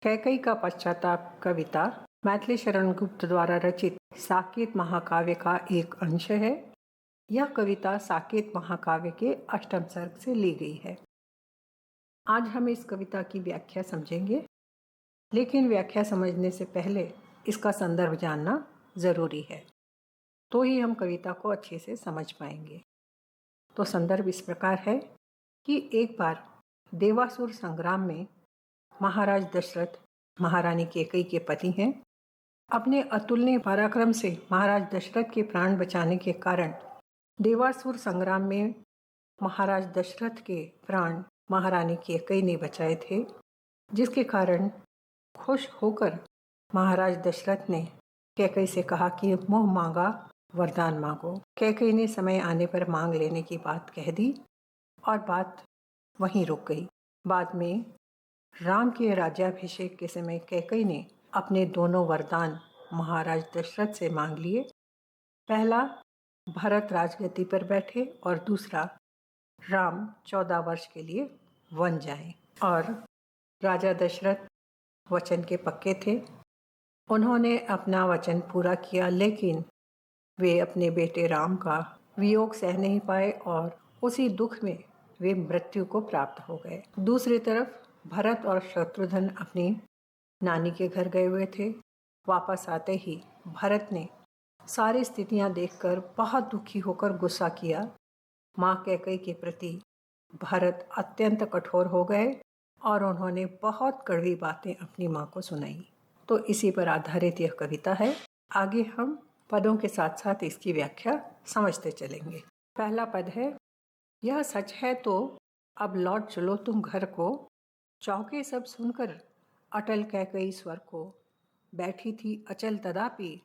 कैकई का पश्चाताप कविता मैथिली शरण गुप्त द्वारा रचित साकेत महाकाव्य का एक अंश है। यह कविता साकेत महाकाव्य के अष्टम सर्ग से ली गई है। आज हम इस कविता की व्याख्या समझेंगे, लेकिन व्याख्या समझने से पहले इसका संदर्भ जानना जरूरी है, तो ही हम कविता को अच्छे से समझ पाएंगे। तो संदर्भ इस प्रकार है कि एक बार देवासुर संग्राम में महाराज दशरथ महारानी कैकई के पति हैं। अपने अतुलनीय पराक्रम से महाराज दशरथ के प्राण बचाने के कारण देवासुर संग्राम में महाराज दशरथ के प्राण महारानी कैकई ने बचाए थे, जिसके कारण खुश होकर महाराज दशरथ ने कैकई से कहा कि मुँह मांगा वरदान मांगो। कैकई ने समय आने पर मांग लेने की बात कह दी और बात वहीं रुक गई। बाद में राम के राज्याभिषेक के समय कैकई ने अपने दोनों वरदान महाराज दशरथ से मांग लिए। पहला, भरत राजगद्दी पर बैठे और दूसरा, राम 14 वर्ष के लिए वन जाएं। और राजा दशरथ वचन के पक्के थे। उन्होंने अपना वचन पूरा किया, लेकिन वे अपने बेटे राम का वियोग सह नहीं पाए और उसी दुख में वे मृत्यु को प्राप्त हो गए। दूसरी तरफ भरत और शत्रुघ्न अपनी नानी के घर गए हुए थे। वापस आते ही भरत ने सारी स्थितियां देखकर बहुत दुखी होकर गुस्सा किया। माँ कैकई के प्रति भरत अत्यंत कठोर हो गए और उन्होंने बहुत कड़वी बातें अपनी माँ को सुनाई। तो इसी पर आधारित यह कविता है। आगे हम पदों के साथ साथ इसकी व्याख्या समझते चलेंगे। पहला पद है, यह सच है तो अब लौट चलो तुम घर को, चौके सब सुनकर अटल कैकई स्वर को, बैठी थी अचल तदापि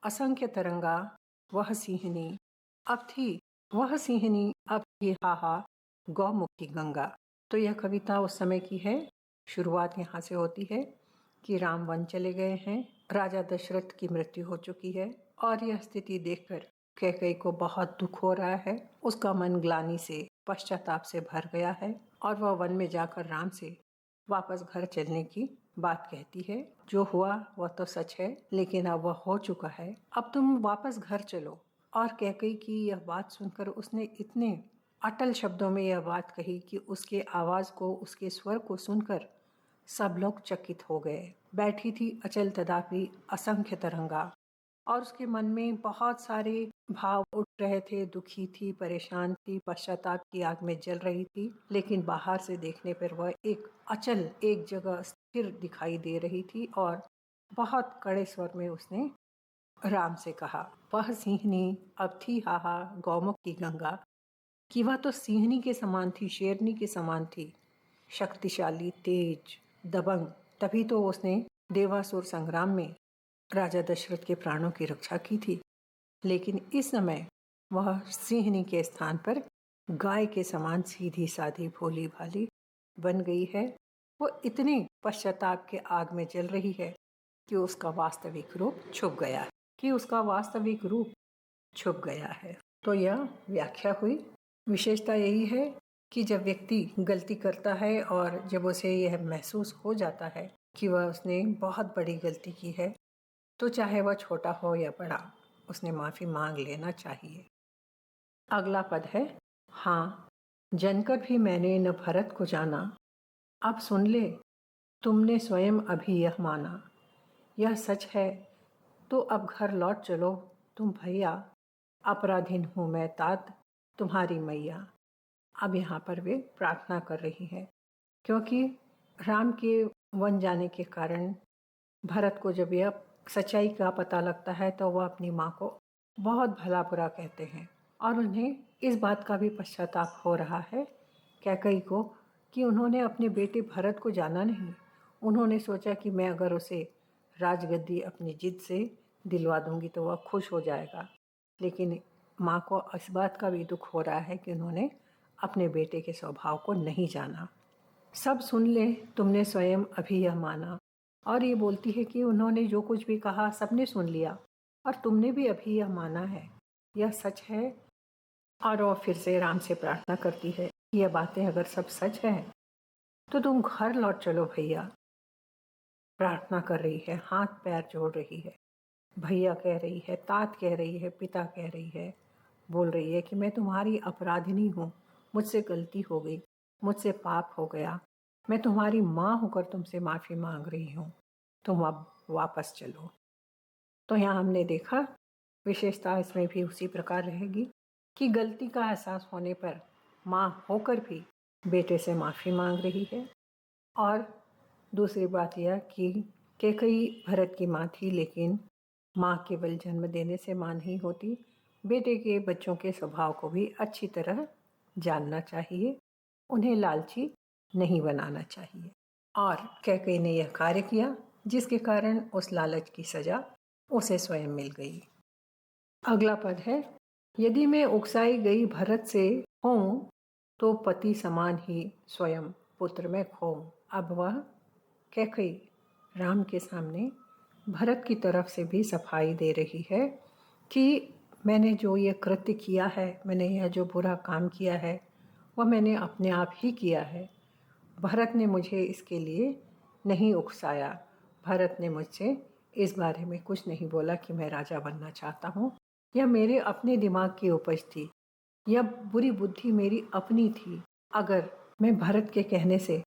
असंख्य तरंगा, वह सिंहनी अब थी वह सिंहनी अब थी हाहा गौमुखी गंगा। तो यह कविता उस समय की है। शुरुआत यहाँ से होती है कि राम वन चले गए हैं, राजा दशरथ की मृत्यु हो चुकी है और यह स्थिति देखकर कैकई को बहुत दुख हो रहा है। उसका मन ग्लानि से, पश्चाताप से भर गया है और वह वन में जाकर राम से वापस घर चलने की बात कहती है। जो हुआ वह तो सच है, लेकिन अब वह हो चुका है, अब तुम वापस घर चलो। और कैकई की यह बात सुनकर उसने इतने अटल शब्दों में यह बात कही कि उसके आवाज को, उसके स्वर को सुनकर सब लोग चकित हो गए। बैठी थी अचल तदापि असंख्य तरंगा, और उसके मन में बहुत सारे भाव उठ रहे थे। दुखी थी, परेशान थी, पश्चाताप की आग में जल रही थी, लेकिन बाहर से देखने पर वह एक अचल, एक जगह स्थिर दिखाई दे रही थी। और बहुत कड़े स्वर में उसने राम से कहा, वह सिंहनी अब थी हाहा गौमुख की गंगा, कि वह तो सिंहनी के समान थी, शेरनी के समान थी, शक्तिशाली, तेज, दबंग। तभी तो उसने देवासुर संग्राम में राजा दशरथ के प्राणों की रक्षा की थी। लेकिन इस समय वह सिंहनी के स्थान पर गाय के समान सीधी साधी भोली भाली बन गई है। वो इतने पश्चाताप के आग में जल रही है कि उसका वास्तविक रूप छुप गया है। तो यह व्याख्या हुई। विशेषता यही है कि जब व्यक्ति गलती करता है और जब उसे यह महसूस हो जाता है कि वह उसने बहुत बड़ी गलती की है, तो चाहे वह छोटा हो या बड़ा, उसने माफ़ी मांग लेना चाहिए। अगला पद है, हाँ जनकर भी मैंने न भरत को जाना, अब सुन ले तुमने स्वयं अभी यह माना, यह सच है तो अब घर लौट चलो तुम भैया, अपराधीन हूँ मैं तात तुम्हारी मैया। अब यहाँ पर वे प्रार्थना कर रही है, क्योंकि राम के वन जाने के कारण भरत को जब यह सच्चाई का पता लगता है तो वह अपनी माँ को बहुत भला बुरा कहते हैं और उन्हें इस बात का भी पश्चाताप हो रहा है कैकई को कि उन्होंने अपने बेटे भरत को जाना नहीं। उन्होंने सोचा कि मैं अगर उसे राजगद्दी अपनी जिद से दिलवा दूंगी तो वह खुश हो जाएगा, लेकिन माँ को इस बात का भी दुख हो रहा है कि उन्होंने अपने बेटे के स्वभाव को नहीं जाना। सब सुन ले तुमने स्वयं अभी यह माना, और ये बोलती है कि उन्होंने जो कुछ भी कहा सबने सुन लिया और तुमने भी अभी यह माना है, यह सच है। और वह फिर से राम से प्रार्थना करती है कि यह बातें अगर सब सच हैं तो तुम घर लौट चलो भैया, प्रार्थना कर रही है, हाथ पैर जोड़ रही है, भैया कह रही है, तात कह रही है, पिता कह रही है, बोल रही है कि मैं तुम्हारी अपराधिनी हूँ, मुझसे गलती हो गई, मुझसे पाप हो गया, मैं तुम्हारी माँ होकर तुमसे माफ़ी मांग रही हूँ, तुम अब वापस चलो। तो यहाँ हमने देखा विशेषता इसमें भी उसी प्रकार रहेगी कि गलती का एहसास होने पर माँ होकर भी बेटे से माफ़ी मांग रही है। और दूसरी बात यह कि कैकेयी भरत की माँ थी, लेकिन माँ केवल जन्म देने से माँ नहीं होती, बेटे के बच्चों के स्वभाव को भी अच्छी तरह जानना चाहिए, उन्हें लालची नहीं बनाना चाहिए। और कैकेयी ने यह कार्य किया जिसके कारण उस लालच की सज़ा उसे स्वयं मिल गई। अगला पद है, यदि मैं उकसाई गई भरत से हूँ तो पति समान ही स्वयं पुत्र में खोऊं। अब वह कैकेयी राम के सामने भरत की तरफ से भी सफाई दे रही है कि मैंने जो ये कृत्य किया है, मैंने यह जो बुरा काम किया है, वह मैंने अपने आप ही किया है। भरत ने मुझे इसके लिए नहीं उकसाया, भरत ने मुझसे इस बारे में कुछ नहीं बोला कि मैं राजा बनना चाहता हूँ। यह मेरे अपने दिमाग की उपज थी, यह बुरी बुद्धि मेरी अपनी थी। अगर मैं भरत के कहने से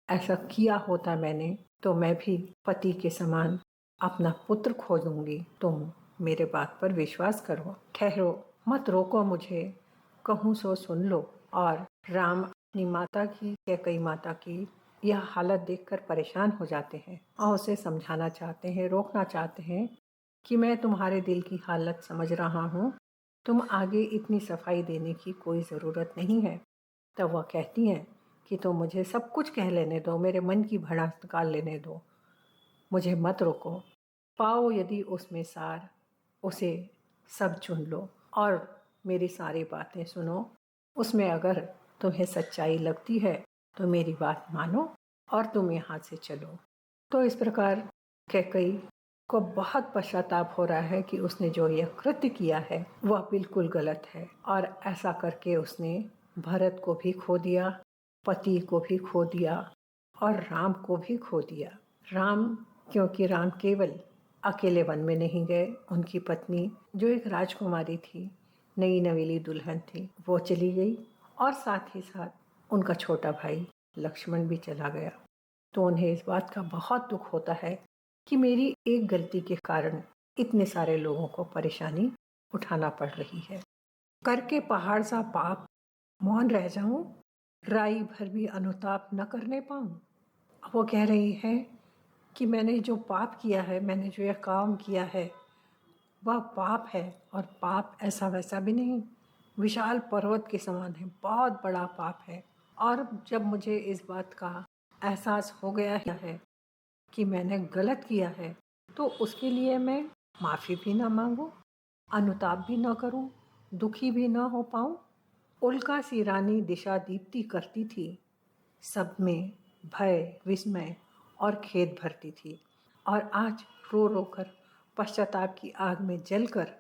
ऐसा किया होता मैंने, तो मैं भी पति के समान अपना पुत्र खो दूंगी। तुम मेरे बात पर विश्वास करो, ठहरो, मत रोको मुझे, कहूँ सो सुन लो। और राम अपनी माता की, कैकेयी माता की यह हालत देखकर परेशान हो जाते हैं और उसे समझाना चाहते हैं, रोकना चाहते हैं कि मैं तुम्हारे दिल की हालत समझ रहा हूँ, तुम आगे इतनी सफाई देने की कोई ज़रूरत नहीं है। तब वह कहती हैं कि तुम मुझे सब कुछ कह लेने दो, मेरे मन की भड़ास निकाल लेने दो, मुझे मत रोको। पाओ यदि उसमें सार, उसे सब चुन लो और मेरी सारी बातें सुनो। उसमें अगर तुम्हें सच्चाई लगती है तो मेरी बात मानो और तुम यहाँ से चलो। तो इस प्रकार कैकेयी को बहुत पश्चाताप हो रहा है कि उसने जो यह कृत्य किया है वह बिल्कुल गलत है, और ऐसा करके उसने भरत को भी खो दिया, पति को भी खो दिया और राम को भी खो दिया। राम, क्योंकि राम केवल अकेले वन में नहीं गए, उनकी पत्नी जो एक राजकुमारी थी, नई नवेली दुल्हन थी, वो चली गई और साथ ही साथ उनका छोटा भाई लक्ष्मण भी चला गया। तो उन्हें इस बात का बहुत दुख होता है कि मेरी एक गलती के कारण इतने सारे लोगों को परेशानी उठाना पड़ रही है। करके पहाड़ सा पाप मौन रह जाऊं, राई भर भी अनुताप न करने पाऊं। वो कह रही है कि मैंने जो पाप किया है, मैंने जो यह काम किया है, वह पाप है, और पाप ऐसा वैसा भी नहीं, विशाल पर्वत के समान है, बहुत बड़ा पाप है। और जब मुझे इस बात का एहसास हो गया है कि मैंने गलत किया है, तो उसके लिए मैं माफ़ी भी ना मांगूं, अनुताप भी ना करूं, दुखी भी ना हो पाऊं। उल्का सी रानी दिशा दीप्ति करती थी, सब में भय, विस्मय और खेद भरती थी, और आज रो रो कर पश्चाताप की आग में जलकर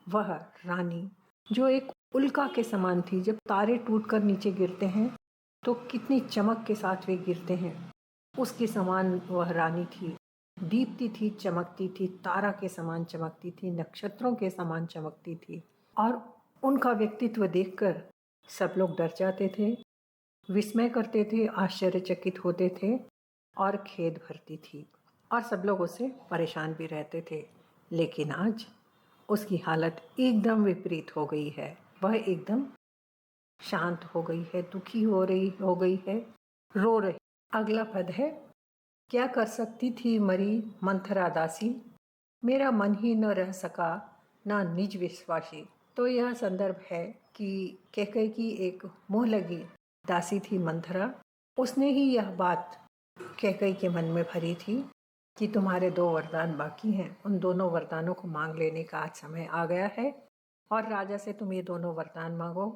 वह रानी, जो एक उल्का के समान थी, जब तारे टूटकर नीचे गिरते हैं तो कितनी चमक के साथ वे गिरते हैं, उसके समान वह रानी थी, दीप्ति थी, चमकती थी, तारा के समान चमकती थी, नक्षत्रों के समान चमकती थी। और उनका व्यक्तित्व देखकर सब लोग डर जाते थे, विस्मय करते थे, आश्चर्यचकित होते थे और खेद भरती थी, और सब लोग उससे परेशान भी रहते थे। लेकिन आज उसकी हालत एकदम विपरीत हो गई है, वह एकदम शांत हो गई है, दुखी हो गई है, रो रही। अगला पद है, क्या कर सकती थी मरी मंथरा दासी, मेरा मन ही न रह सका ना निज विश्वासी। तो यह संदर्भ है कि कैकेयी की एक मुँह लगी दासी थी मंथरा, उसने ही यह बात कैकेयी के मन में भरी थी कि तुम्हारे 2 वरदान बाकी हैं, उन दोनों वरदानों को मांग लेने का आज समय आ गया है, और राजा से तुम ये दोनों वरदान मांगो,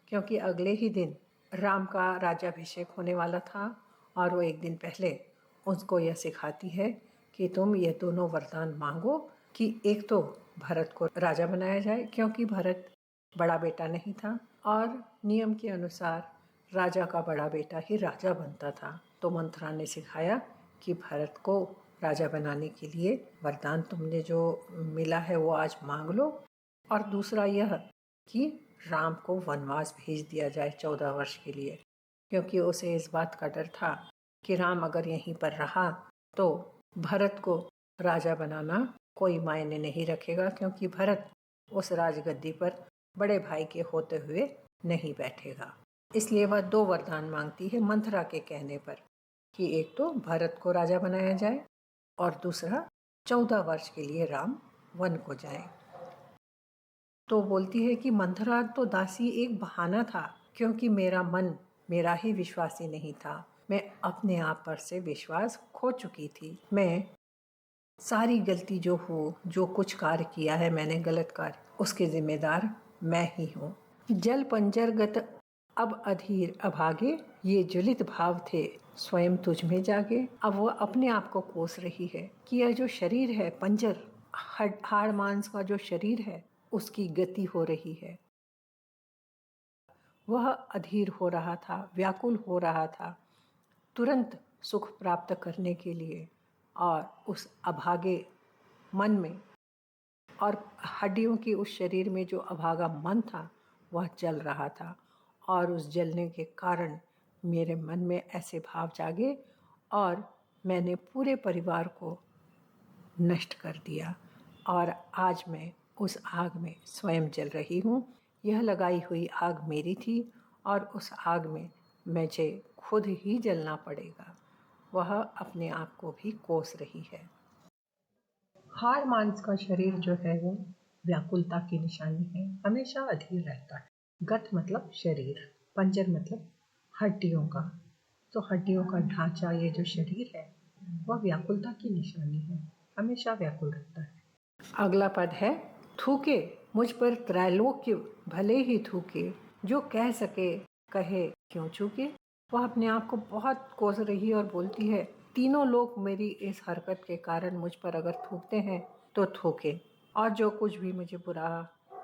क्योंकि अगले ही दिन राम का राज्याभिषेक होने वाला था, और वो एक दिन पहले उसको यह सिखाती है कि तुम ये दोनों वरदान मांगो कि एक तो भरत को राजा बनाया जाए, क्योंकि भरत बड़ा बेटा नहीं था और नियम के अनुसार राजा का बड़ा बेटा ही राजा बनता था। तो मंथरा ने सिखाया कि भरत को राजा बनाने के लिए वरदान तुमने जो मिला है वो आज मांग लो, और दूसरा यह कि राम को वनवास भेज दिया जाए 14 वर्ष के लिए, क्योंकि उसे इस बात का डर था कि राम अगर यहीं पर रहा तो भरत को राजा बनाना कोई मायने नहीं रखेगा, क्योंकि भरत उस राजगद्दी पर बड़े भाई के होते हुए नहीं बैठेगा। इसलिए वह 2 वरदान मांगती है मंथरा के कहने पर, कि एक तो भरत को राजा बनाया जाए और दूसरा 14 वर्ष के लिए राम वन को जाए। तो बोलती है कि मंथरा तो दासी एक बहाना था, क्योंकि मेरा मन मेरा ही विश्वासी नहीं था। मैं अपने आप पर से विश्वास खो चुकी थी। मैं सारी गलती जो कुछ कार्य किया है मैंने गलत कार्य, उसके जिम्मेदार मैं ही हूँ। जल पंजरगत अब अधीर अभागे, ये ज्वलित भाव थे स्वयं तुझ में जागे। अब वह अपने आप को कोस रही है कि यह जो शरीर है, पंजर हाड़ मांस का जो शरीर है, उसकी गति हो रही है। वह अधीर हो रहा था, व्याकुल हो रहा था तुरंत सुख प्राप्त करने के लिए, और उस अभागे मन में और हड्डियों की उस शरीर में जो अभागा मन था वह जल रहा था, और उस जलने के कारण मेरे मन में ऐसे भाव जागे और मैंने पूरे परिवार को नष्ट कर दिया, और आज मैं उस आग में स्वयं जल रही हूँ। यह लगाई हुई आग मेरी थी और उस आग में मुझे खुद ही जलना पड़ेगा। वह अपने आप को भी कोस रही है। हाड़ मांस का शरीर जो है वो व्याकुलता की निशानी है, हमेशा अधीर रहता है। गत मतलब शरीर, पंजर मतलब हड्डियों का, तो हड्डियों का ढांचा, ये जो शरीर है वह व्याकुलता की निशानी है, हमेशा व्याकुल रहता है। अगला पद है, थूके मुझ पर त्रैलोक्य भले ही थूके, जो कह सके कहे क्यों चूके। वह अपने आप को बहुत कोस रही है और बोलती है, तीनों लोग मेरी इस हरकत के कारण मुझ पर अगर थूकते हैं तो थूके, और जो कुछ भी मुझे बुरा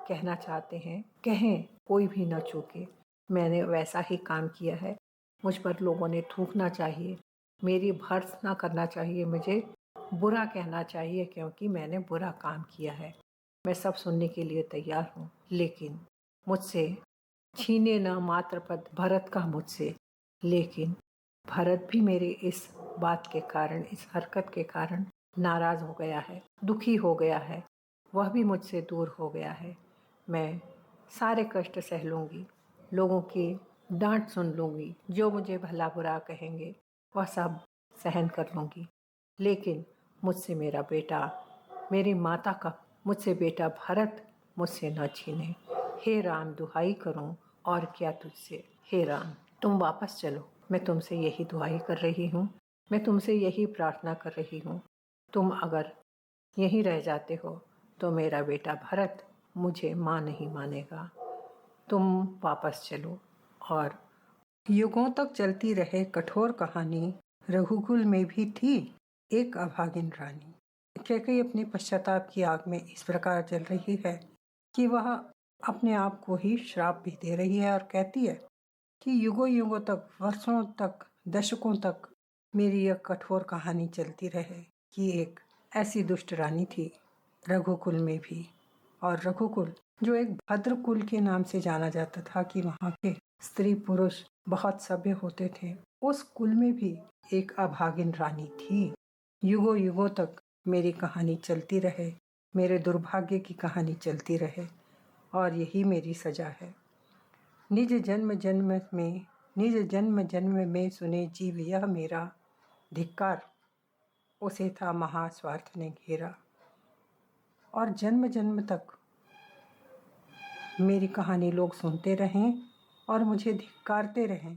कहना चाहते हैं कहें, कोई भी न चूके। मैंने वैसा ही काम किया है, मुझ पर लोगों ने थूकना चाहिए, मेरी भर्त्स ना करना चाहिए, मुझे बुरा कहना चाहिए, क्योंकि मैंने बुरा काम किया है। मैं सब सुनने के लिए तैयार हूँ, लेकिन मुझसे छीने न मात्र पद भरत का मुझसे। लेकिन भरत भी मेरे इस बात के कारण, इस हरकत के कारण नाराज हो गया है, दुखी हो गया है, वह भी मुझसे दूर हो गया है। मैं सारे कष्ट सह लूँगी, लोगों की डांट सुन लूँगी, जो मुझे भला बुरा कहेंगे वह सब सहन कर लूँगी, लेकिन मुझसे मेरा बेटा, मेरी माता का मुझसे बेटा भरत मुझसे न छीने। हे राम, दुहाई करूं और क्या तुझसे। हे राम, तुम वापस चलो, मैं तुमसे यही दुहाई कर रही हूँ, मैं तुमसे यही प्रार्थना कर रही हूँ। तुम अगर यहीं रह जाते हो तो मेरा बेटा भरत मुझे माँ नहीं मानेगा। तुम वापस चलो। और युगों तक चलती रहे कठोर कहानी, रघुकुल में भी थी एक अभागिन रानी। कैकेयी अपने पश्चाताप की आग में इस प्रकार जल रही है कि वह अपने आप को ही श्राप भी दे रही है, और कहती है कि युगों युगों तक, वर्षों तक, दशकों तक मेरी यह कठोर कहानी चलती रहे कि एक ऐसी दुष्ट रानी थी रघुकुल में भी। और रघुकुल जो एक भद्र कुल के नाम से जाना जाता था, कि वहाँ के स्त्री पुरुष बहुत सभ्य होते थे, उस कुल में भी एक अभागिन रानी थी। युगों युगों तक मेरी कहानी चलती रहे, मेरे दुर्भाग्य की कहानी चलती रहे, और यही मेरी सजा है। निज जन्म जन्म में सुने जीव यह मेरा, धिक्कार उसे था महास्वार्थ ने घेरा। और जन्म जन्म तक मेरी कहानी लोग सुनते रहें और मुझे धिक्कारते रहें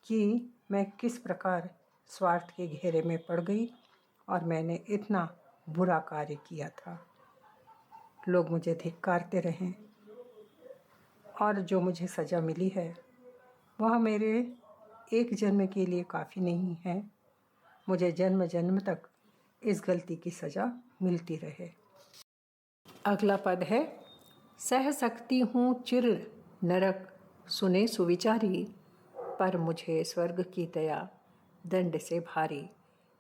कि मैं किस प्रकार स्वार्थ के घेरे में पड़ गई और मैंने इतना बुरा कार्य किया था। लोग मुझे धिक्कारते रहें, और जो मुझे सज़ा मिली है वह मेरे एक जन्म के लिए काफ़ी नहीं है। मुझे जन्म जन्म तक इस गलती की सज़ा मिलती रहे। अगला पद है, सह सकती हूँ चिर नरक सुने सुविचारी, पर मुझे स्वर्ग की दया दंड से भारी।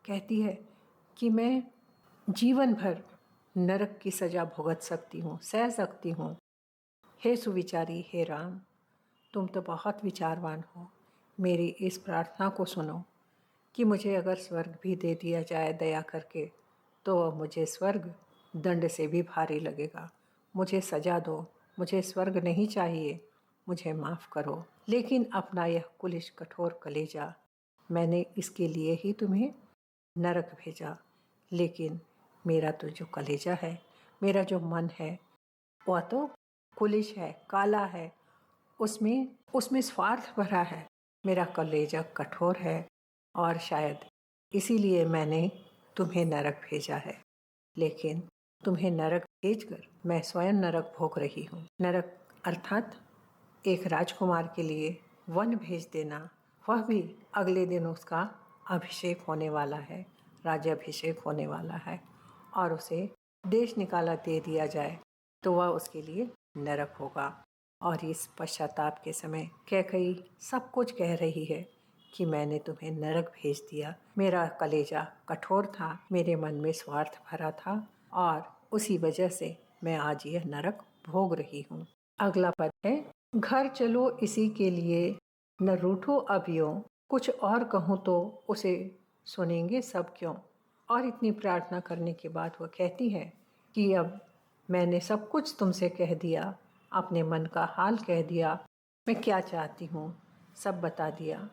कहती है कि मैं जीवन भर नरक की सज़ा भुगत सकती हूँ, सह सकती हूँ। हे सुविचारी, हे राम, तुम तो बहुत विचारवान हो। मेरी इस प्रार्थना को सुनो कि मुझे अगर स्वर्ग भी दे दिया जाए दया करके, तो मुझे स्वर्ग दंड से भी भारी लगेगा। मुझे सज़ा दो, मुझे स्वर्ग नहीं चाहिए, मुझे माफ़ करो। लेकिन अपना यह कुलिश कठोर कलेजा, मैंने इसके लिए ही तुम्हें नरक भेजा। लेकिन मेरा तो जो कलेजा है, मेरा जो मन है, वह तो कुलिश है, काला है, उसमें स्वार्थ भरा है। मेरा कलेजा कठोर है और शायद इसीलिए मैंने तुम्हें नरक भेजा है। लेकिन तुम्हें नरक भेजकर मैं स्वयं नरक भोग रही हूँ। नरक अर्थात एक राजकुमार के लिए वन भेज देना, वह भी अगले दिन उसका अभिषेक होने वाला है, राज्याभिषेक होने वाला है, और उसे देश निकाला दे दिया जाए तो वह उसके लिए नरक होगा। और इस पश्चाताप के समय कैकई सब कुछ कह रही है कि मैंने तुम्हें नरक भेज दिया। मेरा कलेजा कठोर था, मेरे मन में स्वार्थ भरा था, और उसी वजह से मैं आज यह नरक भोग रही हूँ। अगला पद है, घर चलो इसी के लिए, न रूठो अब यूं, कुछ और कहूँ तो उसे सुनेंगे सब क्यों। और इतनी प्रार्थना करने के बाद वह कहती है कि अब मैंने सब कुछ तुमसे कह दिया, अपने मन का हाल कह दिया, मैं क्या चाहती हूँ सब बता दिया।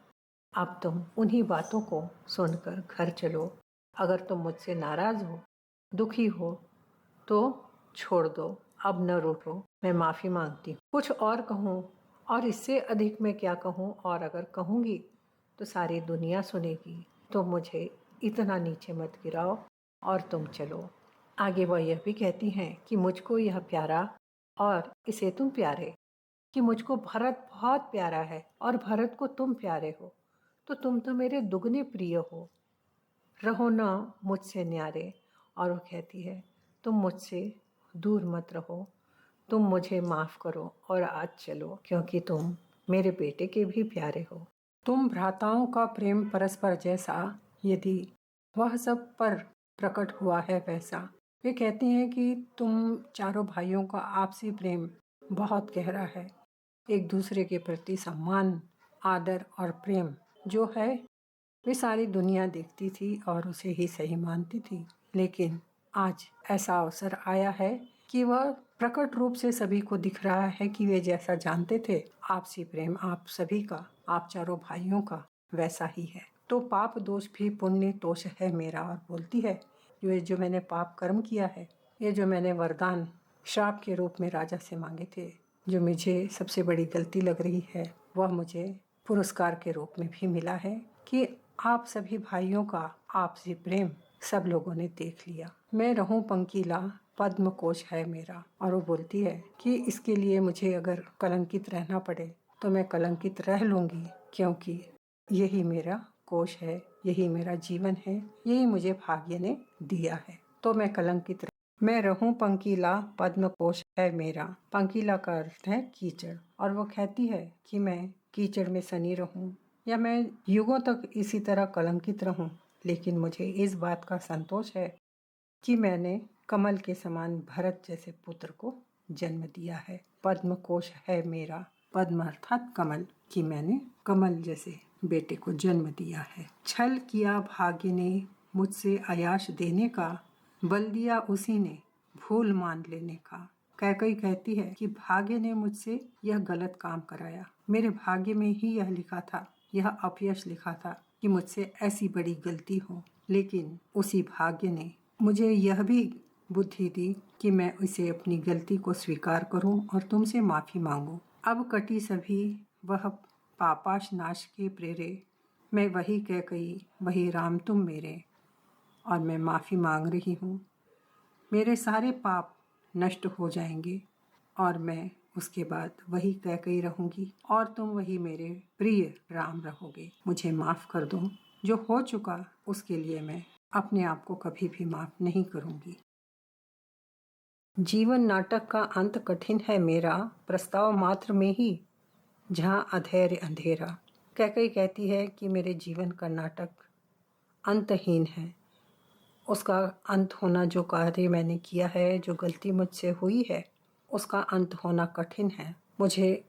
अब तुम उन्हीं बातों को सुनकर घर चलो। अगर तुम मुझसे नाराज़ हो, दुखी हो, तो छोड़ दो, अब न रूठो, मैं माफ़ी मांगती हूँ। कुछ और कहूँ, और इससे अधिक मैं क्या कहूँ, और अगर कहूँगी तो सारी दुनिया सुनेगी। तो मुझे इतना नीचे मत गिराओ और तुम चलो। आगे वह यह भी कहती हैं कि मुझको यह प्यारा और इसे तुम प्यारे, कि मुझको भरत बहुत प्यारा है और भरत को तुम प्यारे हो, तो तुम तो मेरे दुगने प्रिय हो, रहो ना मुझसे न्यारे। और वो कहती है, तुम मुझसे दूर मत रहो, तुम मुझे माफ़ करो और आज चलो, क्योंकि तुम मेरे बेटे के भी प्यारे हो। तुम भ्राताओं का प्रेम परस्पर जैसा, यदि वह सब पर प्रकट हुआ है वैसा। वे कहते हैं कि तुम चारों भाइयों का आपसी प्रेम बहुत गहरा है, एक दूसरे के प्रति सम्मान, आदर और प्रेम जो है वे सारी दुनिया देखती थी और उसे ही सही मानती थी। लेकिन आज ऐसा अवसर आया है कि वह प्रकट रूप से सभी को दिख रहा है कि वे जैसा जानते थे आपसी प्रेम आप सभी का, आप चारों भाइयों का, वैसा ही है। तो पाप दोष भी पुण्य तोष है मेरा। और बोलती है, ये जो मैंने पाप कर्म किया है, ये जो मैंने वरदान श्राप के रूप में राजा से मांगे थे, जो मुझे सबसे बड़ी गलती लग रही है, वह मुझे पुरस्कार के रूप में भी मिला है कि आप सभी भाइयों का आपसी प्रेम सब लोगों ने देख लिया। मैं रहूं पंकीला, पद्म कोश है मेरा। और वो बोलती है कि इसके लिए मुझे अगर कलंकित रहना पड़े तो मैं कलंकित रह लूंगी, क्योंकि यही मेरा कोश है, यही मेरा जीवन है, यही मुझे भाग्य ने दिया है। तो मैं कलंकित मैं रहूं पंकीला, पद्म कोश है मेरा। पंकीला का अर्थ है कीचड़। और वो कहती है कि मैं कीचड़ में सनी रहूं या मैं युगों तक इसी तरह कलंकित रहूं, लेकिन मुझे इस बात का संतोष है कि मैंने कमल के समान भरत जैसे पुत्र को जन्म दिया है। पद्म कोश है मेरा, पद्म अर्थात कमल, कि मैंने कमल जैसे बेटे को जन्म दिया है। छल किया भाग्य ने मुझसे आयाश देने का, बल दिया उसी ने भूल मान लेने का। कैकई कहती है कि भाग्य ने मुझसे यह गलत काम कराया, मेरे भाग्य में ही यह लिखा था, यह अपयश लिखा था कि मुझसे ऐसी बड़ी गलती हो, लेकिन उसी भाग्य ने मुझे यह भी बुद्धि दी कि मैं इसे अपनी गलती को स्वीकार करूं और तुमसे माफी मांगूं। अब कटी सभी वह पापाश नाश के प्रेरे, मैं वही कैकई, वही राम तुम मेरे, और मैं माफी मांग रही हूँ। मेरे सारे पाप नष्ट हो जाएंगे और मैं उसके बाद वही कैकई रहूंगी और तुम वही मेरे प्रिय राम रहोगे। मुझे माफ कर दो, जो हो चुका उसके लिए मैं अपने आप को कभी भी माफ नहीं करूंगी। जीवन नाटक का अंत कठिन है मेरा, प्रस्ताव मात्र में ही जहाँ अधैर्य अंधेरा। कैकई कहती है कि मेरे जीवन का नाटक अंतहीन है, उसका अंत होना, जो कार्य मैंने किया है, जो गलती मुझसे हुई है, उसका अंत होना कठिन है। मुझे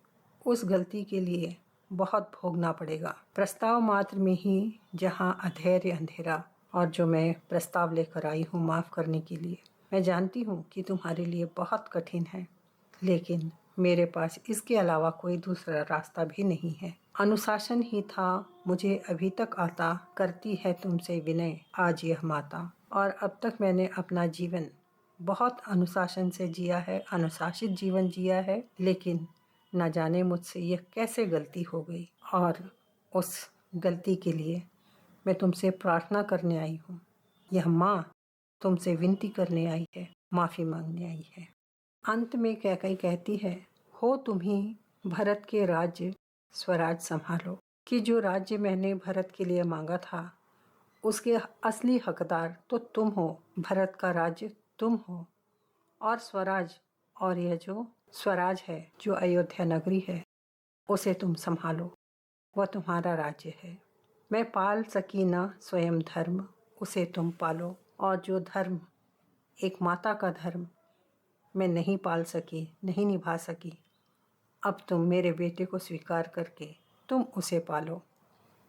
उस गलती के लिए बहुत भोगना पड़ेगा। प्रस्ताव मात्र में ही जहाँ अधैर्य अंधेरा, और जो मैं प्रस्ताव लेकर आई हूँ माफ़ करने के लिए, मैं जानती हूँ कि तुम्हारे लिए बहुत कठिन है, लेकिन मेरे पास इसके अलावा कोई दूसरा रास्ता भी नहीं है। अनुशासन ही था मुझे अभी तक आता, करती है तुमसे विनय आज यह माता। और अब तक मैंने अपना जीवन बहुत अनुशासन से जिया है, अनुशासित जीवन जिया है, लेकिन न जाने मुझसे यह कैसे गलती हो गई। और उस गलती के लिए मैं तुमसे प्रार्थना करने आई हूँ। यह माँ तुमसे विनती करने आई है, माफ़ी मांगने आई है। अंत में कैकेयी कहती है, हो तुम ही भरत के राज्य स्वराज संभालो, कि जो राज्य मैंने भरत के लिए मांगा था उसके असली हकदार तो तुम हो। भरत का राज्य तुम हो, और स्वराज, और यह जो स्वराज है, जो अयोध्या नगरी है, उसे तुम संभालो। वह तुम्हारा राज्य है। मैं पाल सकी न स्वयं धर्म, उसे तुम पालो। और जो धर्म, एक माता का धर्म, मैं नहीं पाल सकी, नहीं निभा सकी, अब तुम मेरे बेटे को स्वीकार करके तुम उसे पालो।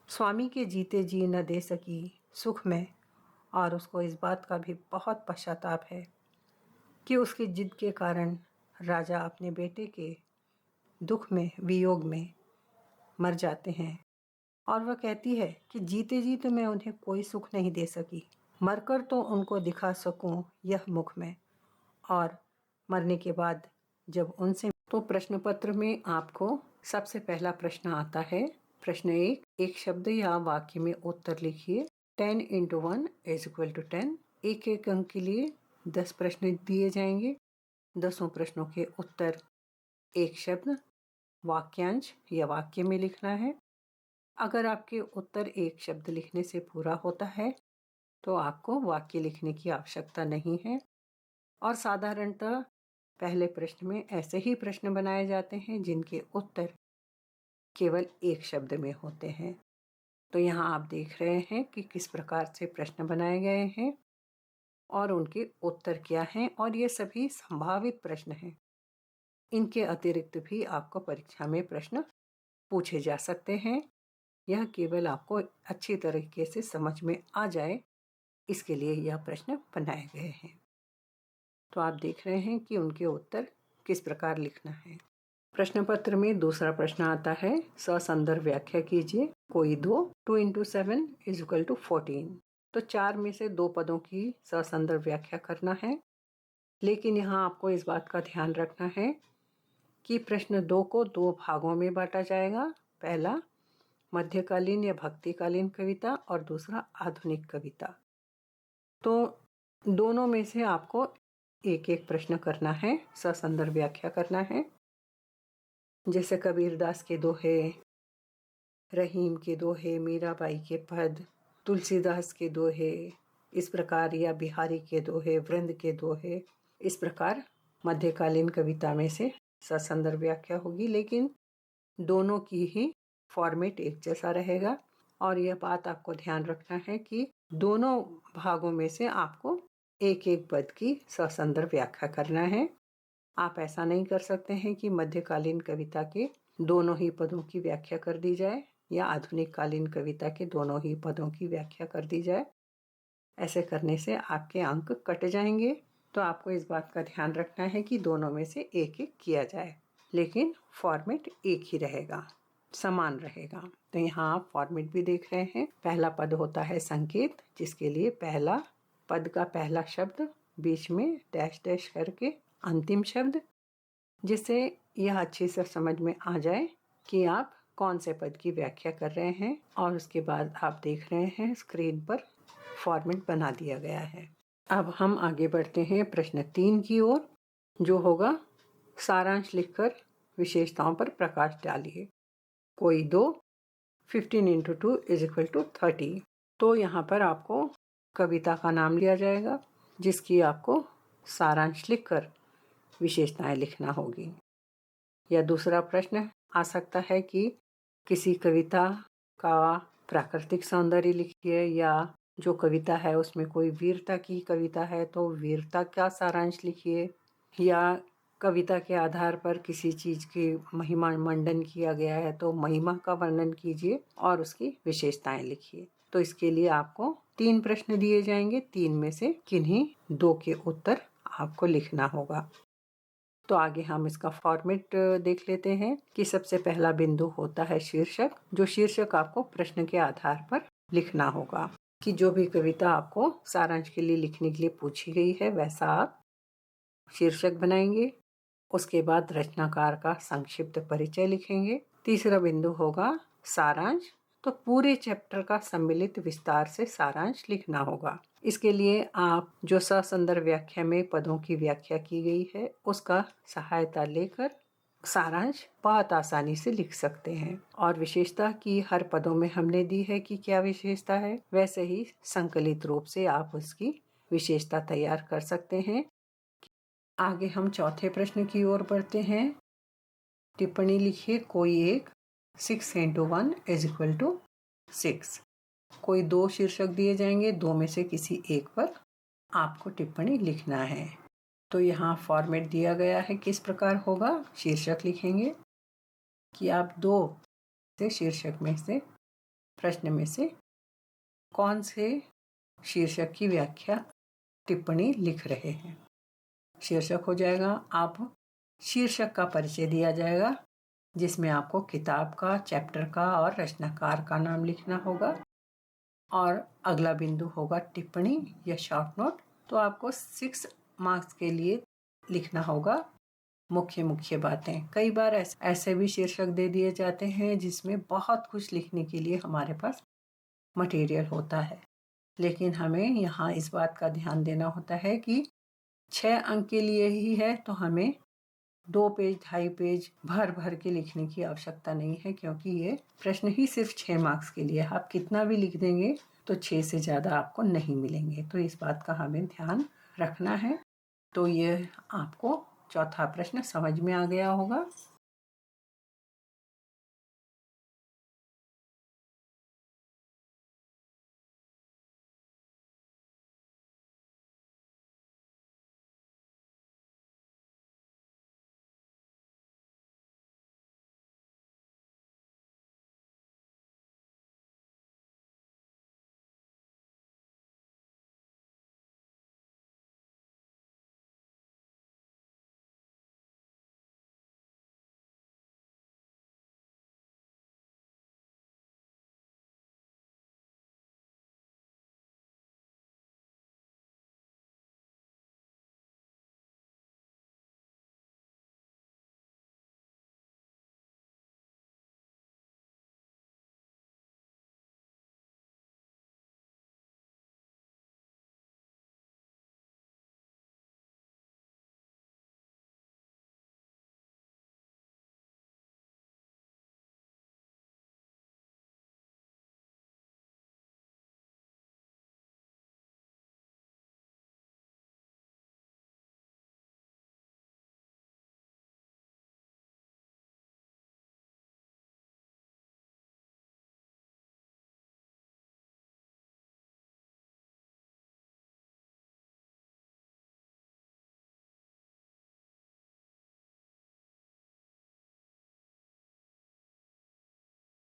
स्वामी के जीते जी न दे सकी सुख में, और उसको इस बात का भी बहुत पश्चाताप है कि उसकी जिद के कारण राजा अपने बेटे के दुख में, वियोग में मर जाते हैं। और वह कहती है कि जीते जी तो मैं उन्हें कोई सुख नहीं दे सकी, मरकर तो उनको दिखा सकूं यह मुख में, और मरने के बाद जब उनसे, तो प्रश्न पत्र में आपको सबसे पहला प्रश्न आता है। प्रश्न 1, एक शब्द या वाक्य में उत्तर लिखिए। 10 × 1 = 10। एक एक अंक के लिए 10 प्रश्न दिए जाएंगे। 10 प्रश्नों के उत्तर एक शब्द, वाक्यांश या वाक्य में लिखना है। अगर आपके उत्तर एक शब्द लिखने से पूरा होता है तो आपको वाक्य लिखने की आवश्यकता नहीं है। और साधारणतः पहले प्रश्न में ऐसे ही प्रश्न बनाए जाते हैं जिनके उत्तर केवल एक शब्द में होते हैं। तो यहाँ आप देख रहे हैं कि किस प्रकार से प्रश्न बनाए गए हैं और उनके उत्तर क्या हैं, और ये सभी संभावित प्रश्न हैं। इनके अतिरिक्त भी आपको परीक्षा में प्रश्न पूछे जा सकते हैं। यह केवल आपको अच्छी तरीके से समझ में आ जाए, इसके लिए यह प्रश्न बनाए गए हैं। तो आप देख रहे हैं कि उनके उत्तर किस प्रकार लिखना है। प्रश्न पत्र में दूसरा प्रश्न आता है, ससंदर्भ व्याख्या कीजिए। कोई दो, 2 × 7 = 14। तो 4 में से 2 पदों की ससंदर्भ व्याख्या करना है। लेकिन यहाँ आपको इस बात का ध्यान रखना है कि प्रश्न 2 को 2 भागों में बांटा जाएगा। पहला मध्यकालीन या भक्तिकालीन कविता, और दूसरा आधुनिक कविता। तो दोनों में से आपको एक एक प्रश्न करना है, ससंदर्भ व्याख्या करना है। जैसे कबीरदास के दोहे, रहीम के दोहे, मीराबाई के पद, तुलसीदास के दोहे, इस प्रकार, या बिहारी के दोहे, वृंद के दोहे, इस प्रकार मध्यकालीन कविता में से ससंदर्भ व्याख्या होगी। लेकिन दोनों की ही फॉर्मेट एक जैसा रहेगा। और यह बात आपको ध्यान रखना है कि दोनों भागों में से आपको एक एक पद की ससंदर्भ व्याख्या करना है। आप ऐसा नहीं कर सकते हैं कि मध्यकालीन कविता के दोनों ही पदों की व्याख्या कर दी जाए, या आधुनिक कालीन कविता के दोनों ही पदों की व्याख्या कर दी जाए। ऐसे करने से आपके अंक कट जाएंगे। तो आपको इस बात का ध्यान रखना है कि दोनों में से एक एक किया जाए, लेकिन फॉर्मेट एक ही रहेगा, समान रहेगा। तो यहाँ आप फॉर्मेट भी देख रहे हैं। पहला पद होता है संकेत, जिसके लिए पहला पद का पहला शब्द बीच में डैश डैश करके अंतिम शब्द, जिससे यह अच्छे से समझ में आ जाए कि आप कौन से पद की व्याख्या कर रहे हैं। और उसके बाद आप देख रहे हैं स्क्रीन पर फॉर्मेट बना दिया गया है। अब हम आगे बढ़ते हैं प्रश्न 3 की ओर, जो होगा सारांश लिखकर विशेषताओं पर प्रकाश डालिए। कोई दो, 15 × 2 = 30। तो यहाँ पर आपको कविता का नाम लिया जाएगा, जिसकी आपको सारांश लिखकर विशेषताएं लिखना होगी। या दूसरा प्रश्न आ सकता है कि किसी कविता का प्राकृतिक सौंदर्य लिखिए, या जो कविता है उसमें कोई वीरता की कविता है तो वीरता का सारांश लिखिए, या कविता के आधार पर किसी चीज की महिमा मंडन किया गया है तो महिमा का वर्णन कीजिए और उसकी विशेषताएं लिखिए। तो इसके लिए आपको 3 प्रश्न दिए जाएंगे, 3 में से किन्हीं 2 के उत्तर आपको लिखना होगा। तो आगे हम इसका फॉर्मेट देख लेते हैं कि सबसे पहला बिंदु होता है शीर्षक। जो शीर्षक आपको प्रश्न के आधार पर लिखना होगा कि जो भी कविता आपको सारांश के लिए लिखने के लिए पूछी गई है वैसा आप शीर्षक बनाएंगे। उसके बाद रचनाकार का संक्षिप्त परिचय लिखेंगे। तीसरा बिंदु होगा सारांश। तो पूरे चैप्टर का सम्मिलित विस्तार से सारांश लिखना होगा। इसके लिए आप जो ससंदर्भ व्याख्या में पदों की व्याख्या की गई है उसका सहायता लेकर सारांश बहुत आसानी से लिख सकते हैं। और विशेषता की हर पदों में हमने दी है कि क्या विशेषता है, वैसे ही संकलित रूप से आप उसकी विशेषता तैयार कर सकते हैं। आगे हम चौथे प्रश्न की ओर बढ़ते हैं। टिप्पणी लिखिए कोई एक 6 × 1 = 6। कोई 2 शीर्षक दिए जाएंगे, 2 में से किसी एक पर आपको टिप्पणी लिखना है। तो यहाँ फॉर्मेट दिया गया है, किस प्रकार होगा। शीर्षक लिखेंगे कि आप 2 से शीर्षक में से प्रश्न में से कौन से शीर्षक की व्याख्या टिप्पणी लिख रहे हैं। शीर्षक हो जाएगा, आप शीर्षक का परिचय दिया जाएगा जिसमें आपको किताब का, चैप्टर का और रचनाकार का नाम लिखना होगा। और अगला बिंदु होगा टिप्पणी या शॉर्ट नोट। तो आपको 6 मार्क्स के लिए लिखना होगा मुख्य बातें। कई बार ऐसे भी शीर्षक दे दिए जाते हैं जिसमें बहुत कुछ लिखने के लिए हमारे पास मटेरियल होता है, लेकिन हमें यहाँ इस बात का ध्यान देना होता है कि 6 अंक के लिए ही है तो हमें 2 पेज 2.5 पेज भर के लिखने की आवश्यकता नहीं है, क्योंकि ये प्रश्न ही सिर्फ 6 मार्क्स के लिए। आप कितना भी लिख देंगे तो 6 से ज़्यादा आपको नहीं मिलेंगे। तो इस बात का हमें ध्यान रखना है। तो ये आपको चौथा प्रश्न समझ में आ गया होगा।